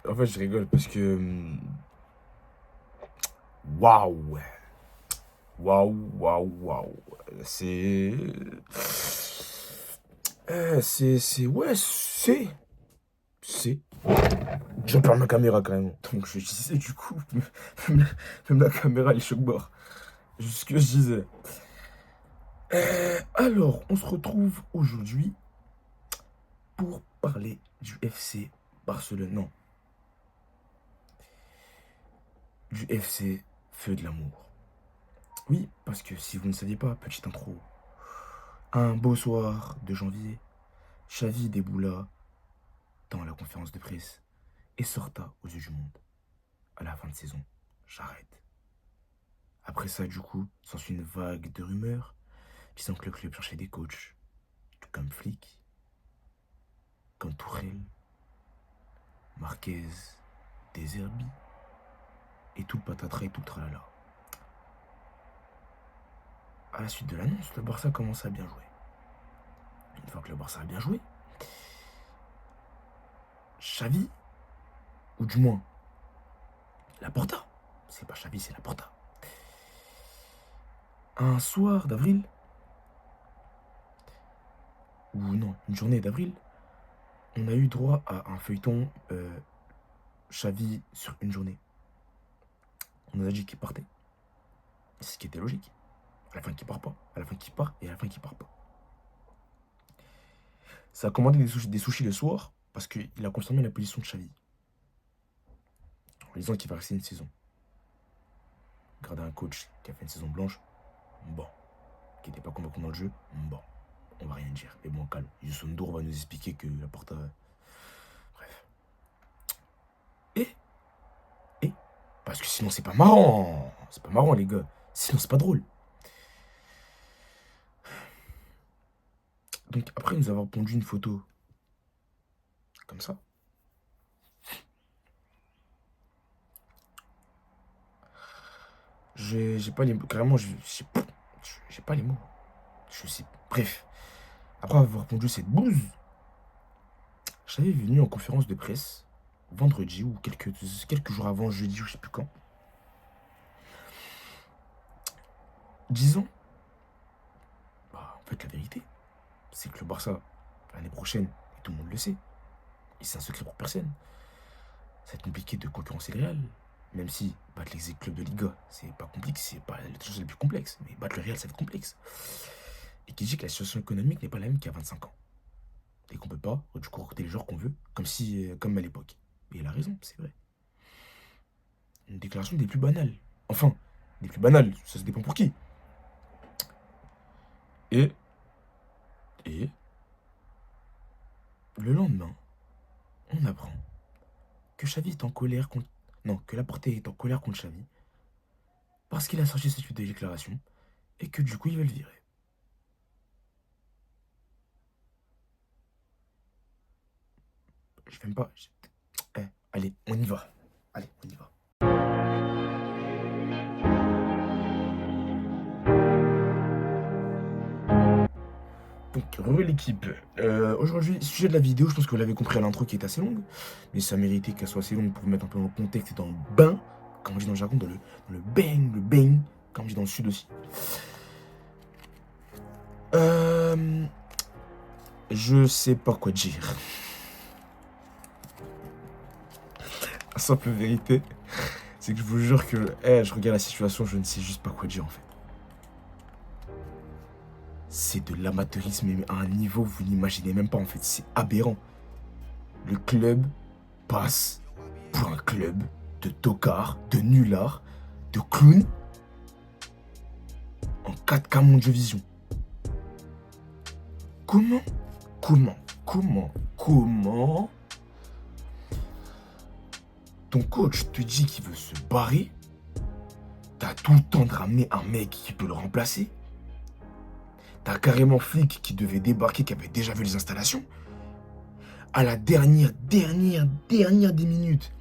En fait, je rigole parce que. Waouh! Waouh, waouh, waouh. C'est. Ouais, c'est. Je perds ma caméra quand même. Donc je disais du coup, même la caméra, elle est choc-bord. C'est ce que je disais. Alors, on se retrouve aujourd'hui pour parler du FC Barcelone. Non, du FC Feu de l'amour. Oui, parce que si vous ne saviez pas, petite intro. Un beau soir de janvier, Xavi déboula dans la conférence de presse et sorta aux yeux du monde. À la fin de saison, j'arrête. Après ça, du coup, s'ensuit une vague de rumeurs disant que le club cherchait des coachs, comme Flick, comme Tourelle, Marquez, Deserbi, et tout le patatras et tout le tralala. À la suite de l'annonce, le Barça commence à bien jouer. Une fois que le Barça a bien joué, Xavi, ou du moins Laporta, c'est pas Xavi, c'est Laporta. Un soir d'avril, ou non, une journée d'avril, on a eu droit à un feuilleton Xavi sur une journée. On nous a dit qu'il partait. C'est ce qui était logique. À la fin qu'il part pas, à la fin qu'il part et à la fin qu'il part pas. Ça a commandé des sushis le soir parce qu'il a confirmé la position de Xavi. En disant qu'il va rester une saison. Garder un coach qui a fait une saison blanche, bon. Qui n'était pas convaincant dans le jeu, bon. On va rien dire. Mais bon, calme. Youssou N'Dour va nous expliquer que la Porta. Bref. Et parce que sinon c'est pas marrant. C'est pas marrant les gars. Sinon c'est pas drôle. Donc après nous avoir pondu une photo comme ça. J'ai pas les mots. Carrément, j'ai pas les mots. Je sais. Bref. Après avoir pondu cette bouse, j'avais venu en conférence de presse vendredi ou quelques jours avant, jeudi ou je sais plus quand. Disant, bah, en fait, la vérité, c'est que le Barça, l'année prochaine, et tout le monde le sait, et c'est un secret pour personne, ça va être compliqué de concurrencer le Real. Même si battre les clubs de Liga, c'est pas compliqué, c'est pas la chose la plus complexe. Mais battre le Real, ça va être complexe. Et qui dit que la situation économique n'est pas la même qu'il y a 25 ans. Et qu'on peut pas, du coup, recruter les joueurs qu'on veut, comme à l'époque. Et il a raison, c'est vrai. Une déclaration des plus banales. Enfin, des plus banales, ça dépend pour qui. Et, et, le lendemain, on apprend que Xavi est en colère contre... Non, que Laporte est en colère contre Xavi parce qu'il a sorti cette suite de déclarations et que du coup, il va le virer. Je vais même pas... allez, on y va. Allez, on y va. Donc, l'équipe. Aujourd'hui, sujet de la vidéo, je pense que vous l'avez compris à l'intro qui est assez longue, mais ça méritait qu'elle soit assez longue pour mettre un peu dans le contexte et dans le bain, comme on dit dans le jargon, dans le bang, comme on dit dans le sud aussi. Je sais pas quoi dire. La simple vérité, c'est que je vous jure que je regarde la situation, je ne sais juste pas quoi dire en fait. C'est de l'amateurisme à un niveau que vous n'imaginez même pas en fait, c'est aberrant. Le club passe pour un club de tocards, de nullards, de clowns en 4K Mondiovision. Comment ton coach te dit qu'il veut se barrer, t'as tout le temps de ramener un mec qui peut le remplacer, t'as carrément Flick qui devait débarquer, qui avait déjà vu les installations, à la dernière des minutes,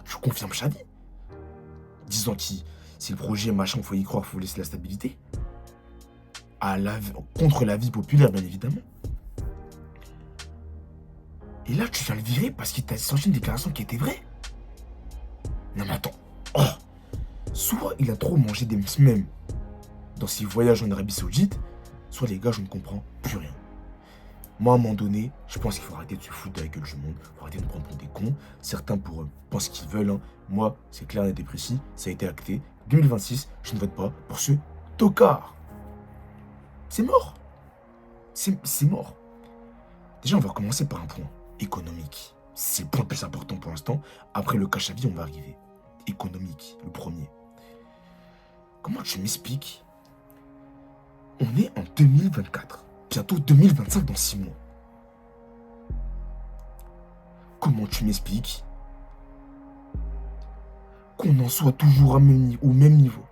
tu confirmes Xavi, disant que c'est le projet, machin, faut y croire, faut laisser la stabilité, contre l'avis populaire bien évidemment. Et là, tu viens le virer parce qu'il t'a sorti une déclaration qui était vraie. Non mais attends. Oh. Soit il a trop mangé des même dans ses voyages en Arabie Saoudite, soit les gars, je ne comprends plus rien. Moi, à un moment donné, je pense qu'il faut arrêter de se foutre de la gueule du monde. Il faut arrêter de nous prendre pour des cons. Certains pensent ce qu'ils veulent. Hein. Moi, c'est clair, net et précis. Ça a été acté. 2026, je ne vote pas pour ce tocard. C'est mort. C'est mort. Déjà, on va commencer par un point économique. C'est le point le plus important pour l'instant. Après le cash à vie, on va arriver. Économique, le premier. Comment tu m'expliques? On est en 2024. Bientôt 2025 dans 6 mois. Comment tu m'expliques qu'on en soit toujours au même niveau?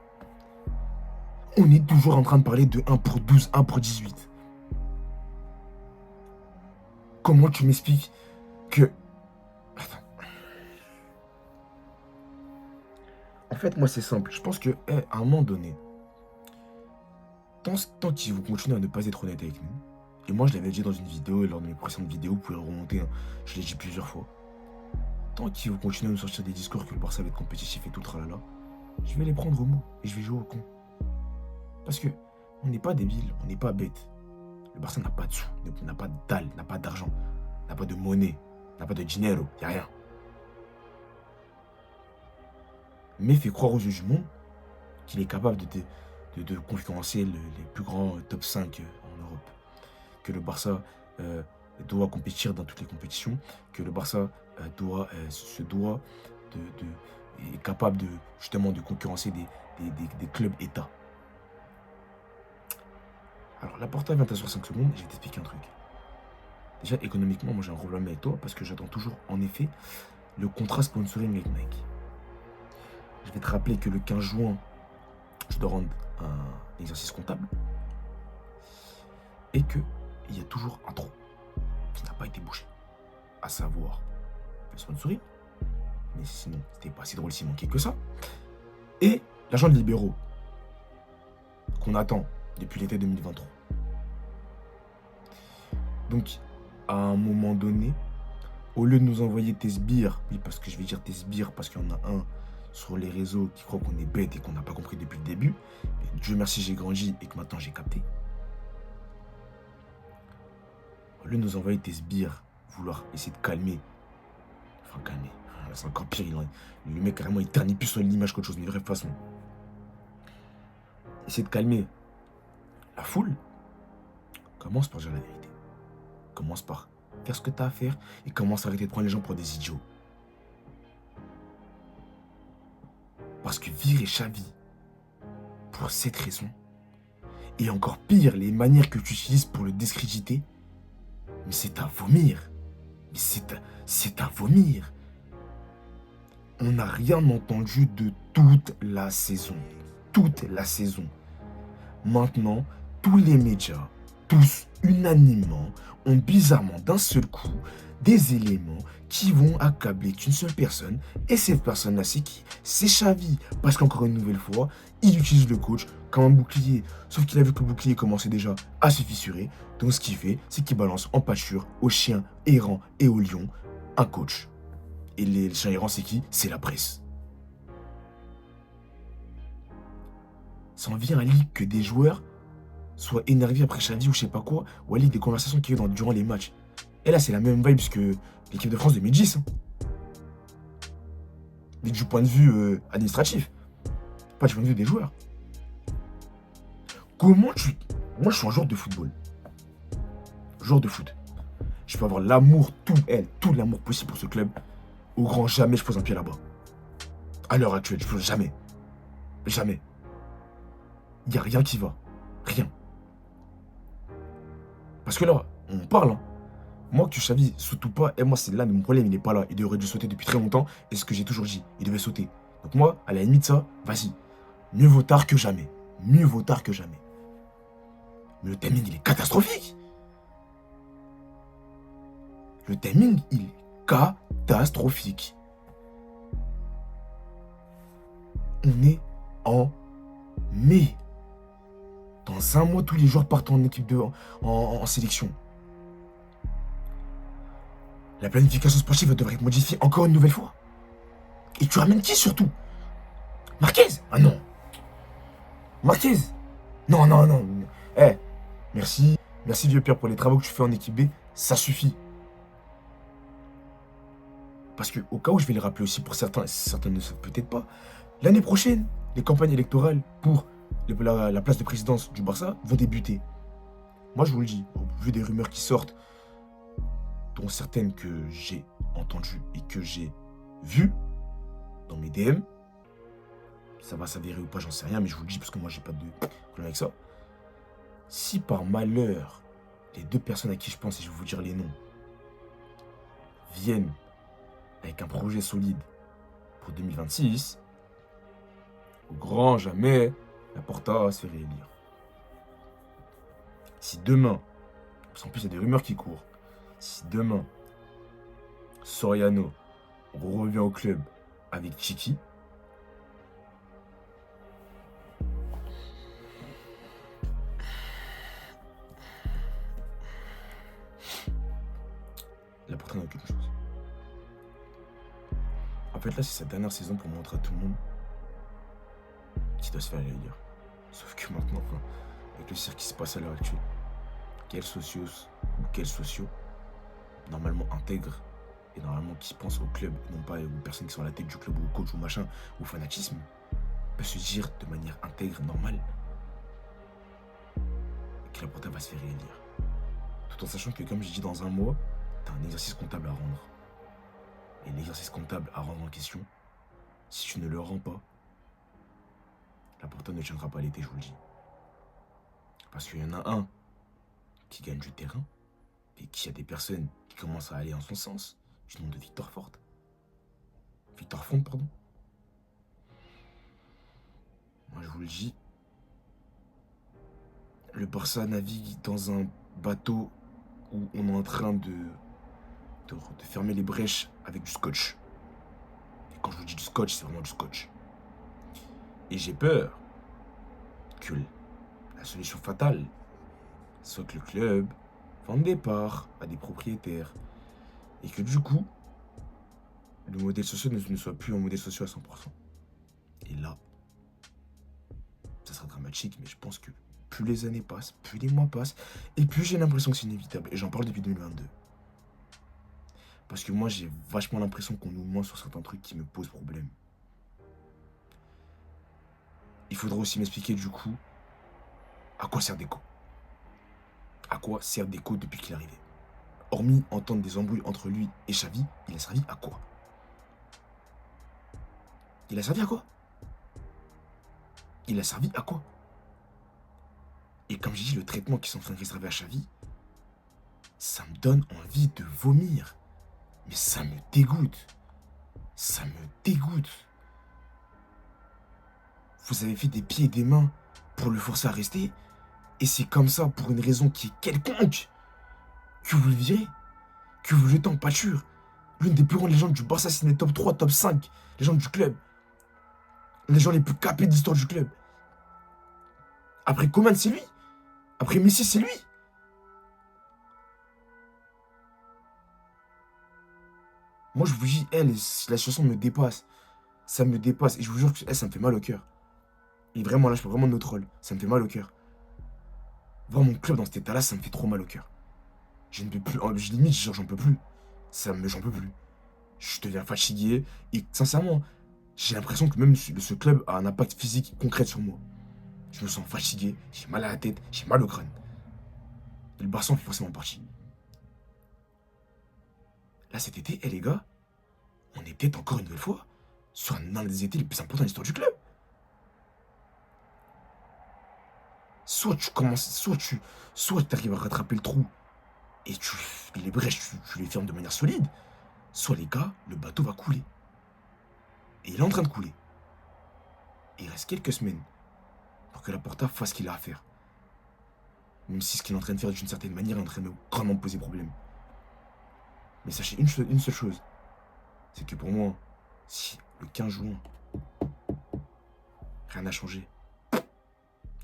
On est toujours en train de parler de 1 pour 12, 1 pour 18. Comment tu m'expliques que... Attends. En fait, moi, c'est simple. Je pense qu'à un moment donné, tant qu'ils vont continuer à ne pas être honnêtes avec nous, et moi je l'avais dit dans une vidéo, et lors de mes précédentes vidéos, vous pouvez le remonter, hein, je l'ai dit plusieurs fois, tant qu'ils vont continuer à nous sortir des discours que le Barça va être compétitif et tout tralala, je vais les prendre au mot, et je vais jouer au con. Parce que on n'est pas débiles, on n'est pas bêtes. Le Barça n'a pas de sous, n'a pas de dalle, n'a pas d'argent, n'a pas de monnaie, n'a pas de dinero, y a rien. Mais fait croire aux yeux du monde qu'il est capable de concurrencer les plus grands top 5 en Europe. Que le Barça doit compétir dans toutes les compétitions, que le Barça est capable justement de concurrencer des clubs États. Alors, la Porta vient t'asseoir 5 secondes, je vais t'expliquer un truc. Déjà, économiquement, moi j'ai un problème avec toi parce que j'attends toujours, en effet, le contrat sponsoring avec Nike. Je vais te rappeler que le 15 juin, je dois rendre un exercice comptable et qu'il y a toujours un trou qui n'a pas été bouché, à savoir le sponsoring, mais sinon, c'était pas si drôle s'il manquait que ça, et l'agent de libéraux qu'on attend depuis l'été 2023. Donc, à un moment donné, au lieu de nous envoyer tes sbires, oui, parce que je vais dire tes sbires, parce qu'il y en a un sur les réseaux qui croit qu'on est bête et qu'on n'a pas compris depuis le début, mais Dieu merci, j'ai grandi et que maintenant j'ai capté. Au lieu de nous envoyer tes sbires, vouloir essayer de calmer, c'est encore pire, le mec carrément il ternit plus sur l'image qu'autre chose, mais de toute façon. Essayer de calmer la foule, commence par dire la vérité. Commence par faire ce que tu as à faire et commence à arrêter de prendre les gens pour des idiots. Parce que virer Xavi pour cette raison, et encore pire, les manières que tu utilises pour le discréditer, mais c'est à vomir. Mais c'est à vomir. On n'a rien entendu de toute la saison. Toute la saison. Maintenant, tous les médias, tous unanimement, ont bizarrement d'un seul coup des éléments qui vont accabler qu'une seule personne. Et cette personne-là, c'est qui? C'est Xavi. Parce qu'encore une nouvelle fois, il utilise le coach comme un bouclier. Sauf qu'il a vu que le bouclier commençait déjà à se fissurer. Donc ce qu'il fait, c'est qu'il balance en pâture aux chiens errants et aux lions un coach. Et les chiens errants, c'est qui? C'est la presse. Ça en vient à l'idée que des joueurs soient énervés après Xavi ou je sais pas quoi, ou à l'idée des conversations qu'il y a eu durant les matchs. Et là, c'est la même vibe que l'équipe de France de Médis. Hein. Mais du point de vue administratif, pas du point de vue des joueurs. Comment tu... Moi, je suis un joueur de football. Joueur de foot. Je peux avoir l'amour, tout l'amour possible pour ce club. Au grand jamais je pose un pied là-bas. À l'heure actuelle, je pose jamais. Jamais. Il n'y a rien qui va. Rien. Parce que là, on parle. Hein. Moi, que Xavi saute ou pas, et moi, c'est là, mais mon problème, il n'est pas là. Il aurait dû sauter depuis très longtemps. Et c'est ce que j'ai toujours dit. Il devait sauter. Donc moi, à la limite, ça, vas-y. Mieux vaut tard que jamais. Mieux vaut tard que jamais. Mais le timing, il est catastrophique. Le timing, il est catastrophique. On est en mai. Dans un mois, tous les joueurs partent en équipe en sélection. La planification sportive devrait être modifiée encore une nouvelle fois. Et tu ramènes qui surtout? Marquez? Ah non. Marquez? Non, non, non. Eh, merci. Merci vieux père pour les travaux que tu fais en équipe B. Ça suffit. Parce que au cas où je vais les rappeler aussi pour certains, et certains ne le savent peut-être pas, l'année prochaine, les campagnes électorales pour la place de présidence du Barça vont débuter. Moi je vous le dis, au vu des rumeurs qui sortent, dont certaines que j'ai entendues et que j'ai vues dans mes DM, ça va s'avérer ou pas, j'en sais rien, mais je vous le dis parce que moi j'ai pas de problème avec ça. Si par malheur, les deux personnes à qui je pense, et je vais vous dire les noms, viennent avec un projet solide pour 2026, au grand jamais, Laporta va se faire réélire. Si demain, parce qu'en plus il y a des rumeurs qui courent, si demain, Soriano revient au club avec Chiqui, Laporta n'a aucune chose. En fait là c'est sa dernière saison pour montrer à tout le monde qu'il doit se faire réélire. Sauf que maintenant, avec le cirque qui se passe à l'heure actuelle, quel socios ou quel socio, normalement intègre et normalement qui pense au club, non pas aux personnes qui sont à la tête du club ou au coach ou machin, ou au fanatisme, peut se dire de manière intègre, normale, que Laporta va se faire réélire. Tout en sachant que, comme je dis, dans un mois, t'as un exercice comptable à rendre. Et l'exercice comptable à rendre en question, si tu ne le rends pas, Laporta ne tiendra pas l'été, je vous le dis. Parce qu'il y en a un qui gagne du terrain, et qu'il y a des personnes qui commencent à aller en son sens, du nom de Victor Font, pardon. Moi, je vous le dis, le Barça navigue dans un bateau où on est en train de fermer les brèches avec du scotch. Et quand je vous dis du scotch, c'est vraiment du scotch. Et j'ai peur que la solution fatale soit que le club vende des parts à des propriétaires et que du coup, le modèle social ne soit plus un modèle social à 100%. Et là, ça sera dramatique, mais je pense que plus les années passent, plus les mois passent, et plus j'ai l'impression que c'est inévitable. Et j'en parle depuis 2022. Parce que moi, j'ai vachement l'impression qu'on nous ment sur certains trucs qui me posent problème. Il faudra aussi m'expliquer du coup à quoi sert Deco. À quoi sert Deco depuis qu'il est arrivé. Hormis entendre des embrouilles entre lui et Xavi, il a servi à quoi? Il a servi à quoi? Il a servi à quoi? Et comme j'ai dit, le traitement qu'ils sont en train de réserver à Xavi, ça me donne envie de vomir. Mais ça me dégoûte. Ça me dégoûte. Vous avez fait des pieds et des mains pour le forcer à rester, et c'est comme ça, pour une raison qui est quelconque, que vous le virez, que vous le jetez en pâture. L'une des plus grandes légendes du Barça, c'est les top 3, top 5 légendes du club. Les gens les plus capés de l'histoire du club. Après Coman, c'est lui. Après Messi, c'est lui. Moi, je vous dis, la situation me dépasse. Ça me dépasse. Et je vous jure que ça me fait mal au cœur. Et vraiment, là, je peux vraiment notre rôle. Ça me fait mal au cœur. Voir mon club dans cet état-là, ça me fait trop mal au cœur. Je ne peux plus. Limite, j'en peux plus. J'en peux plus. Je deviens fatigué. Et sincèrement, j'ai l'impression que même ce club a un impact physique concret sur moi. Je me sens fatigué, j'ai mal à la tête, j'ai mal au crâne. Et le Barça en fait forcément partie. Là, cet été, les gars, on est peut-être encore une nouvelle fois sur un des étés les plus importants de l'histoire du club. Soit tu commences, soit tu arrives à rattraper le trou et les brèches, tu les fermes de manière solide. Soit les gars, le bateau va couler. Et il est en train de couler. Et il reste quelques semaines pour que Laporta fasse ce qu'il a à faire. Même si ce qu'il est en train de faire d'une certaine manière est en train de grandement poser problème. Mais sachez une seule chose, c'est que pour moi, si le 15 juin, rien n'a changé, il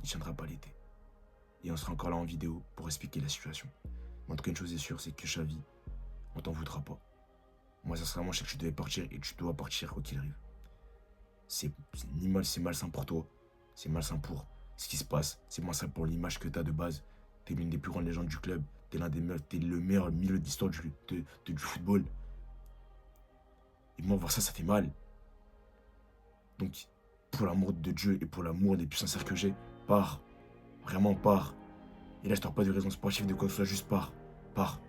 ne tiendra pas l'été. Et on sera encore là en vidéo pour expliquer la situation. Mais en tout cas, une chose est sûre, c'est que Xavi, on t'en voudra pas. Moi, sincèrement, je sais que tu devais partir et tu dois partir quoi qu'il arrive. Ni mal, c'est malsain pour toi. C'est malsain pour ce qui se passe. C'est malsain pour l'image que tu as de base. Tu es l'une des plus grandes légendes du club. Tu es l'un des meilleurs, t'es le meilleur milieu d'histoire du football. Et moi, voir ça, ça fait mal. Donc, pour l'amour de Dieu et pour l'amour des plus sincères que j'ai, pars. Vraiment, pars. Et là, je ne pas de raison sportive de quoi que ce soit, juste pars. Pars.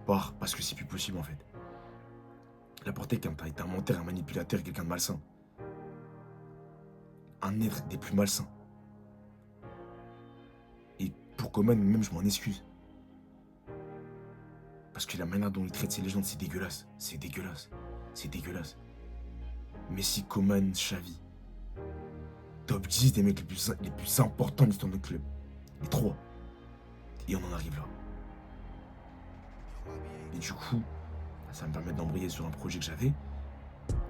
Pars, parce que c'est plus possible en fait. La portée quand t'as été un menteur, un manipulateur, quelqu'un de malsain. Un être des plus malsains. Et pour Coman, même, je m'en excuse. Parce que la manière dont il traite ces légendes, c'est dégueulasse. C'est dégueulasse. C'est dégueulasse. Messi, Coman, Xavi. Top 10 des mecs les plus importants de l'histoire de notre club. Les 3. Et on en arrive là. Et du coup, ça va me permet d'embrayer sur un projet que j'avais.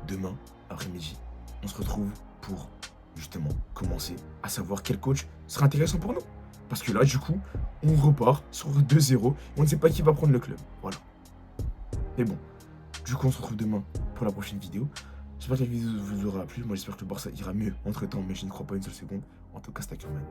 Demain, après-midi, on se retrouve pour justement commencer à savoir quel coach sera intéressant pour nous. Parce que là, du coup, on repart sur 2-0 et on ne sait pas qui va prendre le club. Voilà. Mais bon, du coup, on se retrouve demain pour la prochaine vidéo. J'espère que la vidéo vous aura plu. Moi, j'espère que le Barça ira mieux entre temps, mais je n'y crois pas une seule seconde. En tout cas, c'était Ackerman.